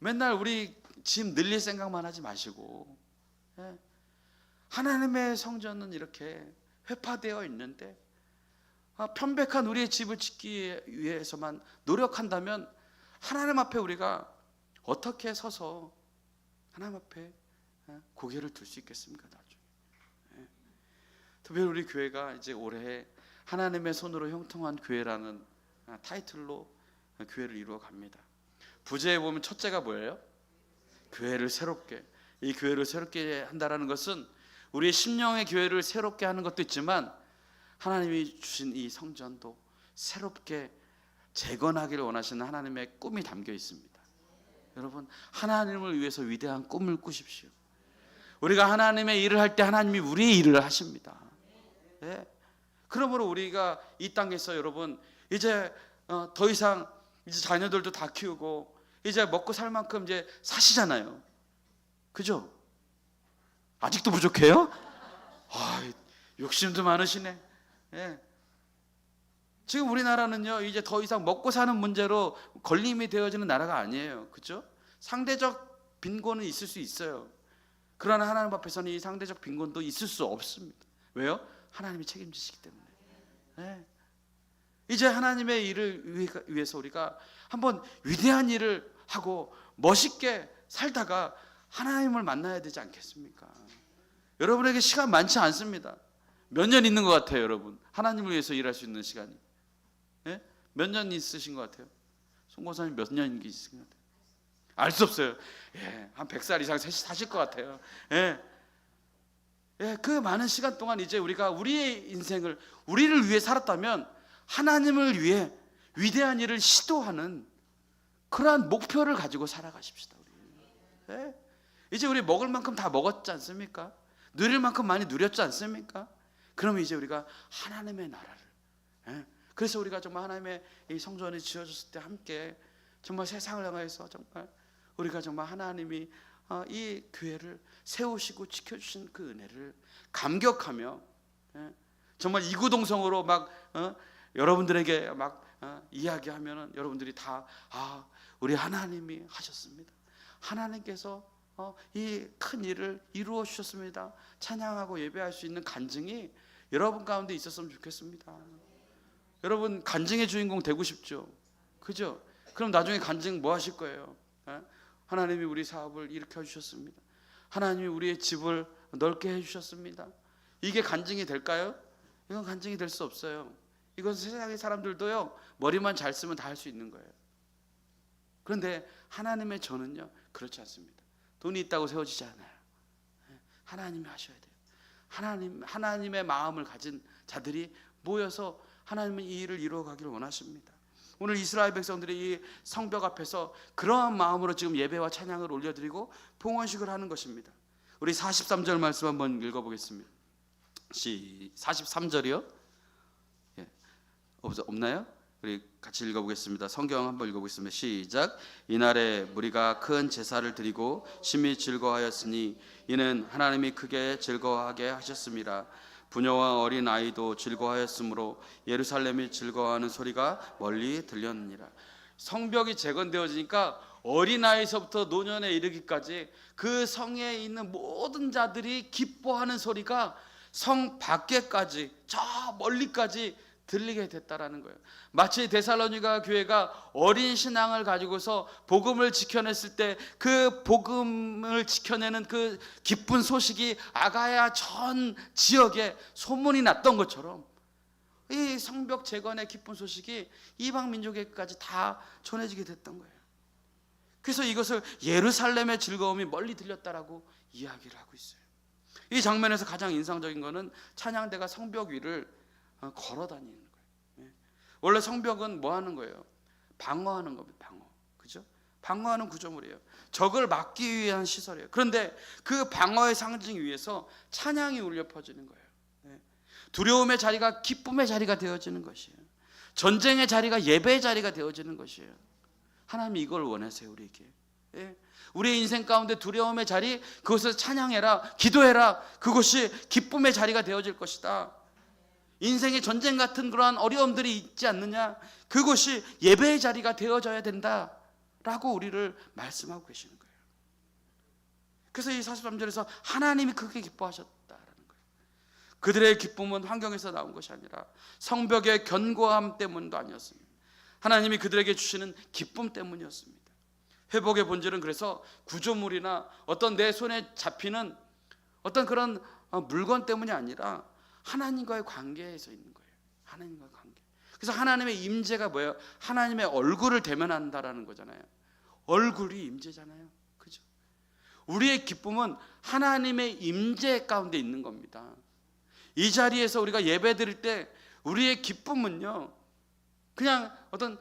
맨날 우리 짐 늘릴 생각만 하지 마시고 하나님의 성전은 이렇게 회파되어 있는데 편백한 우리의 집을 짓기 위해서만 노력한다면 하나님 앞에 우리가 어떻게 서서 하나님 앞에 고개를 들 수 있겠습니까? 나중에 특별히 우리 교회가 이제 올해 하나님의 손으로 형통한 교회라는 타이틀로 교회를 이루어 갑니다. 부제에 보면 첫째가 뭐예요? 교회를 새롭게. 이 교회를 새롭게 한다라는 것은 우리의 심령의 교회를 새롭게 하는 것도 있지만 하나님이 주신 이 성전도 새롭게 재건하기를 원하시는 하나님의 꿈이 담겨 있습니다. 여러분 하나님을 위해서 위대한 꿈을 꾸십시오. 우리가 하나님의 일을 할 때 하나님이 우리의 일을 하십니다. 그러므로 우리가 이 땅에서 여러분 이제 더 이상 이제 자녀들도 다 키우고 이제 먹고 살 만큼 이제 사시잖아요. 그죠? 아직도 부족해요? 욕심도 많으시네. 지금 우리나라는요 이제 더 이상 먹고 사는 문제로 걸림이 되어지는 나라가 아니에요. 그죠? 상대적 빈곤은 있을 수 있어요. 그러나 하나님 앞에서는 이 상대적 빈곤도 있을 수 없습니다. 왜요? 하나님이 책임지시기 때문에. 이제 하나님의 일을 위해서 우리가 한번 위대한 일을 하고 멋있게 살다가 하나님을 만나야 되지 않겠습니까? 여러분에게 시간 많지 않습니다. 몇 년 있는 것 같아요, 여러분. 하나님을 위해서 일할 수 있는 시간이. 몇 년 있으신 것 같아요? 송 권사님 몇 년 있으신 것 같아요? 알 수 없어요. 한 100살 이상 사실 것 같아요. 그 많은 시간 동안 이제 우리가 우리의 인생을 우리를 위해 살았다면 하나님을 위해 위대한 일을 시도하는 그러한 목표를 가지고 살아가십시다. 우리. 이제 우리 먹을 만큼 다 먹었지 않습니까? 누릴 만큼 많이 누렸지 않습니까? 그러면 이제 우리가 하나님의 나라를 그래서 우리가 정말 하나님의 이 성전이 지어졌을 때 함께 정말 세상을 향해서 정말 우리가 정말 하나님이 이 교회를 세우시고 지켜주신 그 은혜를 감격하며 정말 이구동성으로 막 여러분들에게 막 이야기하면은 여러분들이 다 우리 하나님이 하셨습니다. 하나님께서 이 큰 일을 이루어 주셨습니다. 찬양하고 예배할 수 있는 간증이 여러분 가운데 있었으면 좋겠습니다. 여러분 간증의 주인공 되고 싶죠? 그죠? 그럼 나중에 간증 뭐 하실 거예요? 하나님이 우리 사업을 일으켜 주셨습니다. 하나님이 우리의 집을 넓게 해주셨습니다. 이게 간증이 될까요? 이건 간증이 될 수 없어요. 이건 세상의 사람들도요 머리만 잘 쓰면 다 할 수 있는 거예요. 그런데 하나님의 전은요 그렇지 않습니다. 돈이 있다고 세워지지 않아요. 하나님이 하셔야 돼요. 하나님의 마음을 가진 자들이 모여서 하나님은 이 일을 이루어가기를 원하십니다. 오늘 이스라엘 백성들이 이 성벽 앞에서 그러한 마음으로 지금 예배와 찬양을 올려드리고 봉헌식을 하는 것입니다. 우리 43절 말씀 한번 읽어보겠습니다. 43절이요? 예. 없나요? 우리 같이 읽어보겠습니다. 성경 한번 읽어보겠습니다. 시작. 이날에 무리가 큰 제사를 드리고 심히 즐거워하였으니 이는 하나님이 크게 즐거워하게 하셨습니다. 부녀와 어린 아이도 즐거워하였으므로 예루살렘이 즐거워하는 소리가 멀리 들렸느니라. 성벽이 재건되어지니까 어린아이서부터 노년에 이르기까지 그 성에 있는 모든 자들이 기뻐하는 소리가 성 밖에까지 저 멀리까지 들리게 됐다라는 거예요. 마치 데살로니가 교회가 어린 신앙을 가지고서 복음을 지켜냈을 때 그 복음을 지켜내는 그 기쁜 소식이 아가야 전 지역에 소문이 났던 것처럼 이 성벽 재건의 기쁜 소식이 이방 민족에까지 다 전해지게 됐던 거예요. 그래서 이것을 예루살렘의 즐거움이 멀리 들렸다라고 이야기를 하고 있어요. 이 장면에서 가장 인상적인 거는 찬양대가 성벽 위를 걸어 다니는 거예요. 원래 성벽은 뭐 하는 거예요? 방어하는 겁니다. 방어. 그죠? 방어하는 구조물이에요. 적을 막기 위한 시설이에요. 그런데 그 방어의 상징 위에서 찬양이 울려 퍼지는 거예요. 두려움의 자리가 기쁨의 자리가 되어지는 것이에요. 전쟁의 자리가 예배의 자리가 되어지는 것이에요. 하나님이 이걸 원하세요, 우리에게. 우리의 인생 가운데 두려움의 자리, 그것을 찬양해라, 기도해라. 그것이 기쁨의 자리가 되어질 것이다. 인생의 전쟁 같은 그러한 어려움들이 있지 않느냐, 그것이 예배의 자리가 되어져야 된다라고 우리를 말씀하고 계시는 거예요. 그래서 이 43절에서 하나님이 크게 기뻐하셨다라는 거예요. 그들의 기쁨은 환경에서 나온 것이 아니라 성벽의 견고함 때문도 아니었습니다. 하나님이 그들에게 주시는 기쁨 때문이었습니다. 회복의 본질은 그래서 구조물이나 어떤 내 손에 잡히는 어떤 그런 물건 때문이 아니라 하나님과의 관계에서 있는 거예요. 하나님과의 관계. 그래서 하나님의 임재가 뭐예요? 하나님의 얼굴을 대면한다라는 거잖아요. 얼굴이 임재잖아요. 그죠? 우리의 기쁨은 하나님의 임재 가운데 있는 겁니다. 이 자리에서 우리가 예배 드릴 때 우리의 기쁨은요, 그냥 어떤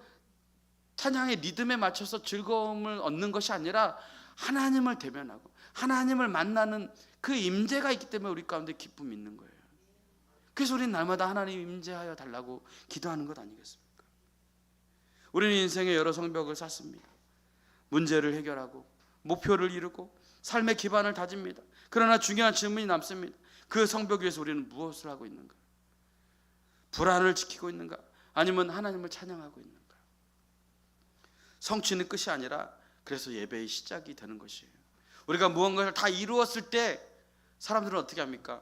찬양의 리듬에 맞춰서 즐거움을 얻는 것이 아니라 하나님을 대면하고 하나님을 만나는 그 임재가 있기 때문에 우리 가운데 기쁨이 있는 거예요. 그래서 우리는 날마다 하나님 임재하여 달라고 기도하는 것 아니겠습니까? 우리는 인생의 여러 성벽을 쌓습니다. 문제를 해결하고 목표를 이루고 삶의 기반을 다집니다. 그러나 중요한 질문이 남습니다. 그 성벽 위에서 우리는 무엇을 하고 있는가? 불안을 지키고 있는가? 아니면 하나님을 찬양하고 있는가? 성취는 끝이 아니라 그래서 예배의 시작이 되는 것이에요. 우리가 무언가를 다 이루었을 때 사람들은 어떻게 합니까?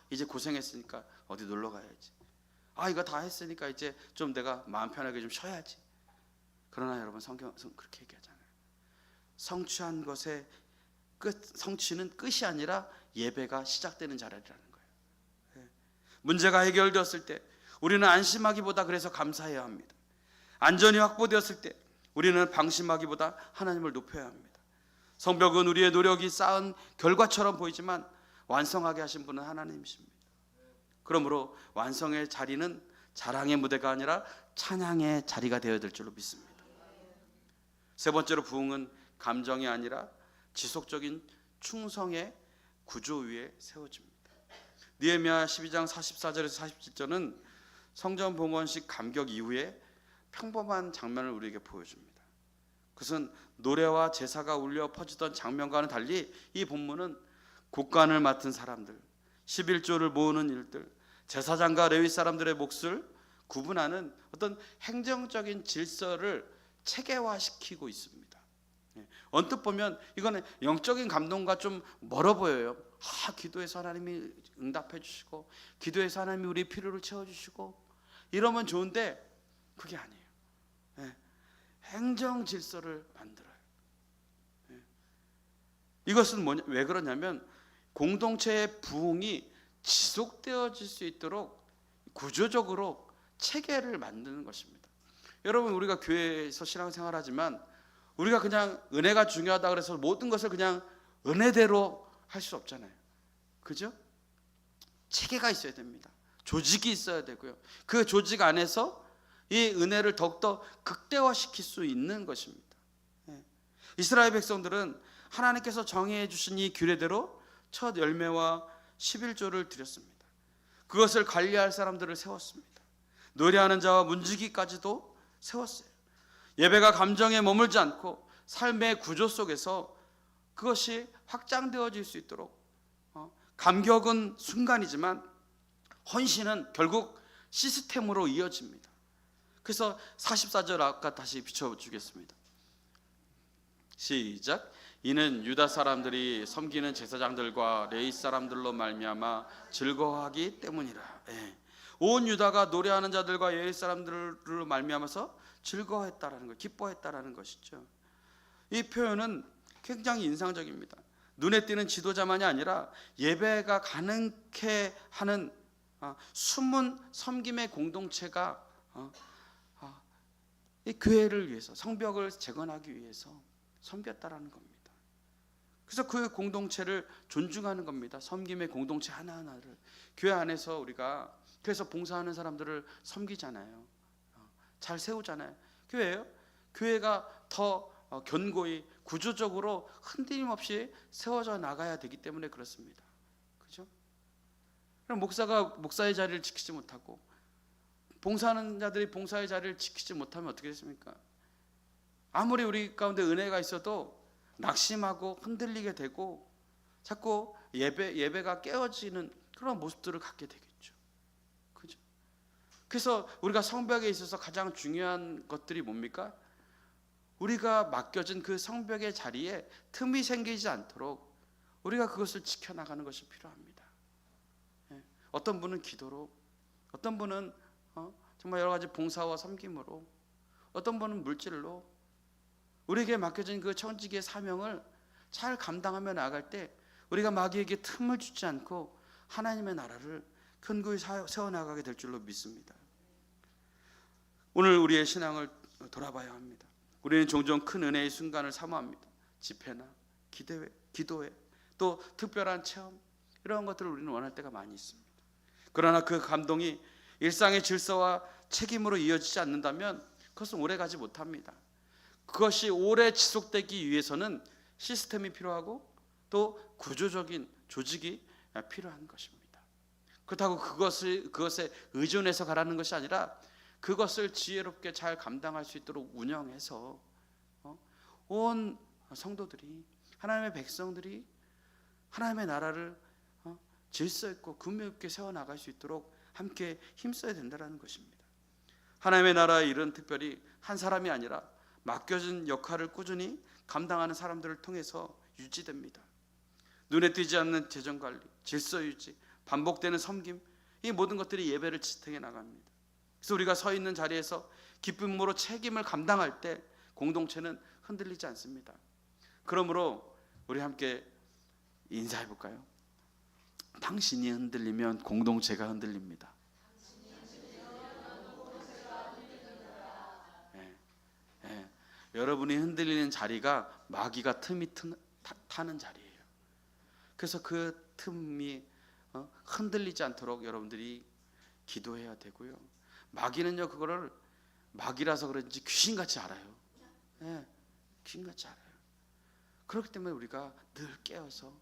이제 고생했으니까 어디 놀러 가야지. 이거 다 했으니까 이제 좀 내가 마음 편하게 좀 쉬어야지. 그러나 여러분, 성경은 그렇게 얘기하잖아요. 성취한 것의 끝, 성취는 끝이 아니라 예배가 시작되는 자리라는 거예요. 문제가 해결되었을 때 우리는 안심하기보다 그래서 감사해야 합니다. 안전이 확보되었을 때 우리는 방심하기보다 하나님을 높여야 합니다. 성벽은 우리의 노력이 쌓은 결과처럼 보이지만 완성하게 하신 분은 하나님이십니다. 그러므로 완성의 자리는 자랑의 무대가 아니라 찬양의 자리가 되어야 될 줄로 믿습니다. 세 번째로 부흥은 감정이 아니라 지속적인 충성의 구조 위에 세워집니다. 느헤미야 12장 44절에서 47절은 성전 봉헌식 감격 이후에 평범한 장면을 우리에게 보여줍니다. 그것은 노래와 제사가 울려 퍼지던 장면과는 달리 이 본문은 곡간을 맡은 사람들, 11조를 모으는 일들, 제사장과 레위 사람들의 몫을 구분하는 어떤 행정적인 질서를 체계화시키고 있습니다. 언뜻 보면 이거는 영적인 감동과 좀 멀어 보여요. 기도해서 하나님이 응답해 주시고 기도해서 하나님이 우리 필요를 채워주시고 이러면 좋은데 그게 아니에요. 행정 질서를 만들어요. 이것은 왜 그러냐면 공동체의 부흥이 지속되어질 수 있도록 구조적으로 체계를 만드는 것입니다. 여러분, 우리가 교회에서 신앙생활하지만 우리가 그냥 은혜가 중요하다 그래서 모든 것을 그냥 은혜대로 할 수 없잖아요. 그죠? 체계가 있어야 됩니다. 조직이 있어야 되고요. 그 조직 안에서 이 은혜를 더욱더 극대화시킬 수 있는 것입니다. 이스라엘 백성들은 하나님께서 정해 주신 이 규례대로 첫 열매와 11조를 드렸습니다. 그것을 관리할 사람들을 세웠습니다. 노래하는 자와 문지기까지도 세웠어요. 예배가 감정에 머물지 않고 삶의 구조 속에서 그것이 확장되어질 수 있도록, 감격은 순간이지만 헌신은 결국 시스템으로 이어집니다. 그래서 44절 아까 다시 비춰주겠습니다. 시작. 이는 유다 사람들이 섬기는 제사장들과 레위 사람들로 말미암아 즐거워하기 때문이라. 온 유다가 노래하는 자들과 레위 사람들로 말미암아서 즐거워했다라는 것, 기뻐했다라는 것이죠. 이 표현은 굉장히 인상적입니다. 눈에 띄는 지도자만이 아니라 예배가 가능케 하는 숨은 섬김의 공동체가 이 교회를 위해서, 성벽을 재건하기 위해서 섬겼다라는 겁니다. 그래서 그 공동체를 존중하는 겁니다. 섬김의 공동체 하나하나를. 교회 안에서 우리가 그래서 봉사하는 사람들을 섬기잖아요. 잘 세우잖아요. 교회예요. 교회가 더 견고히 구조적으로 흔들림 없이 세워져 나가야 되기 때문에 그렇습니다. 그죠? 그럼 목사가 목사의 자리를 지키지 못하고 봉사하는 자들이 봉사의 자리를 지키지 못하면 어떻게 됐습니까? 아무리 우리 가운데 은혜가 있어도 낙심하고 흔들리게 되고 자꾸 예배가 깨어지는 그런 모습들을 갖게 되겠죠. 그죠? 그래서 우리가 성벽에 있어서 가장 중요한 것들이 뭡니까? 우리가 맡겨진 그 성벽의 자리에 틈이 생기지 않도록 우리가 그것을 지켜나가는 것이 필요합니다. 어떤 분은 기도로, 어떤 분은 정말 여러 가지 봉사와 섬김으로, 어떤 분은 물질로 우리에게 맡겨진 그 청지기의 사명을 잘 감당하며 나아갈 때 우리가 마귀에게 틈을 주지 않고 하나님의 나라를 견고히 세워나가게 될 줄로 믿습니다. 오늘 우리의 신앙을 돌아봐야 합니다. 우리는 종종 큰 은혜의 순간을 사모합니다. 집회나 기도회, 또 특별한 체험, 이런 것들을 우리는 원할 때가 많이 있습니다. 그러나 그 감동이 일상의 질서와 책임으로 이어지지 않는다면 그것은 오래가지 못합니다. 그것이 오래 지속되기 위해서는 시스템이 필요하고 또 구조적인 조직이 필요한 것입니다. 그렇다고 그것에 의존해서 가라는 것이 아니라 그것을 지혜롭게 잘 감당할 수 있도록 운영해서 온 성도들이, 하나님의 백성들이 하나님의 나라를 질서 있고 긍휼 있게 세워나갈 수 있도록 함께 힘써야 된다는 것입니다. 하나님의 나라의 일은 특별히 한 사람이 아니라 맡겨진 역할을 꾸준히 감당하는 사람들을 통해서 유지됩니다. 눈에 띄지 않는 재정관리, 질서 유지, 반복되는 섬김, 이 모든 것들이 예배를 지탱해 나갑니다. 그래서 우리가 서 있는 자리에서 기쁨으로 책임을 감당할 때 공동체는 흔들리지 않습니다. 그러므로 우리 함께 인사해 볼까요? 당신이 흔들리면 공동체가 흔들립니다. 여러분이 흔들리는 자리가 마귀가 틈이 타는 자리예요. 그래서 그 틈이 흔들리지 않도록 여러분들이 기도해야 되고요. 마귀는요, 그거를 마귀라서 그런지 귀신같이 알아요. 귀신같이 알아요. 그렇기 때문에 우리가 늘 깨어서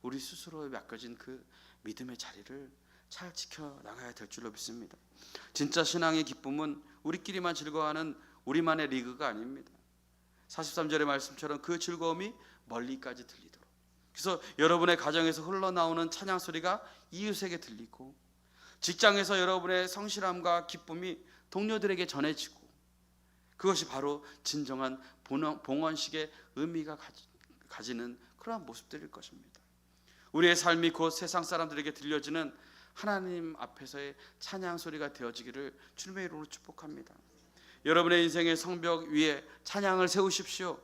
우리 스스로에 맡겨진 그 믿음의 자리를 잘 지켜나가야 될 줄로 믿습니다. 진짜 신앙의 기쁨은 우리끼리만 즐거워하는 우리만의 리그가 아닙니다. 43절의 말씀처럼 그 즐거움이 멀리까지 들리도록, 그래서 여러분의 가정에서 흘러나오는 찬양 소리가 이웃에게 들리고, 직장에서 여러분의 성실함과 기쁨이 동료들에게 전해지고, 그것이 바로 진정한 봉헌식의 의미가 가지는 그러한 모습들일 것입니다. 우리의 삶이 곧 세상 사람들에게 들려지는 하나님 앞에서의 찬양 소리가 되어지기를 주님의 이름으로 축복합니다. 여러분의 인생의 성벽 위에 찬양을 세우십시오.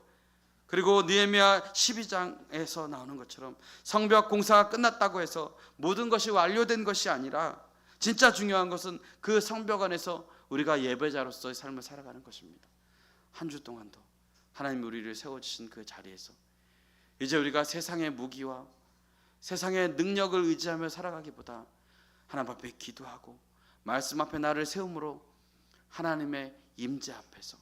그리고 느헤미야 12장에서 나오는 것처럼 성벽 공사가 끝났다고 해서 모든 것이 완료된 것이 아니라 진짜 중요한 것은 그 성벽 안에서 우리가 예배자로서의 삶을 살아가는 것입니다. 한 주 동안도 하나님 우리를 세워주신 그 자리에서 이제 우리가 세상의 무기와 세상의 능력을 의지하며 살아가기보다 하나님 앞에 기도하고 말씀 앞에 나를 세움으로 하나님의 임재 앞에서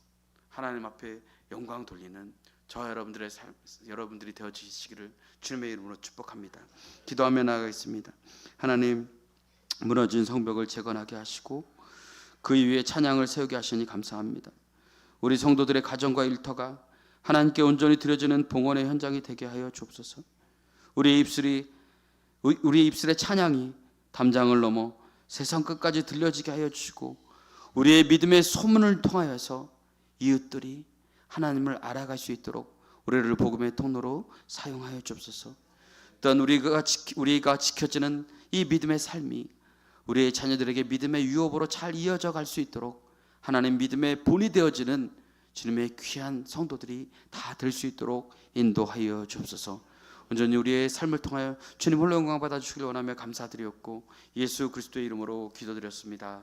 하나님 앞에 영광 돌리는 저와 여러분들의 삶, 여러분들이 되어 주시기를 주님의 이름으로 축복합니다. 기도하며 나가겠습니다. 하나님, 무너진 성벽을 재건하게 하시고 그 위에 찬양을 세우게 하시니 감사합니다. 우리 성도들의 가정과 일터가 하나님께 온전히 드려지는 봉헌의 현장이 되게 하여 주옵소서. 우리의 입술의 찬양이 담장을 넘어 세상 끝까지 들려지게 하여 주시고 우리의 믿음의 소문을 통하여서 이웃들이 하나님을 알아갈 수 있도록 우리를 복음의 통로로 사용하여 주옵소서. 또한 우리가 지켜지는 이 믿음의 삶이 우리의 자녀들에게 믿음의 유업으로 잘 이어져 갈 수 있도록 하나님 믿음의 본이 되어지는 주님의 귀한 성도들이 다 될 수 있도록 인도하여 주옵소서. 온전히 우리의 삶을 통하여 주님 홀로 영광 받아주시길 원하며 감사드리었고 예수 그리스도의 이름으로 기도드렸습니다.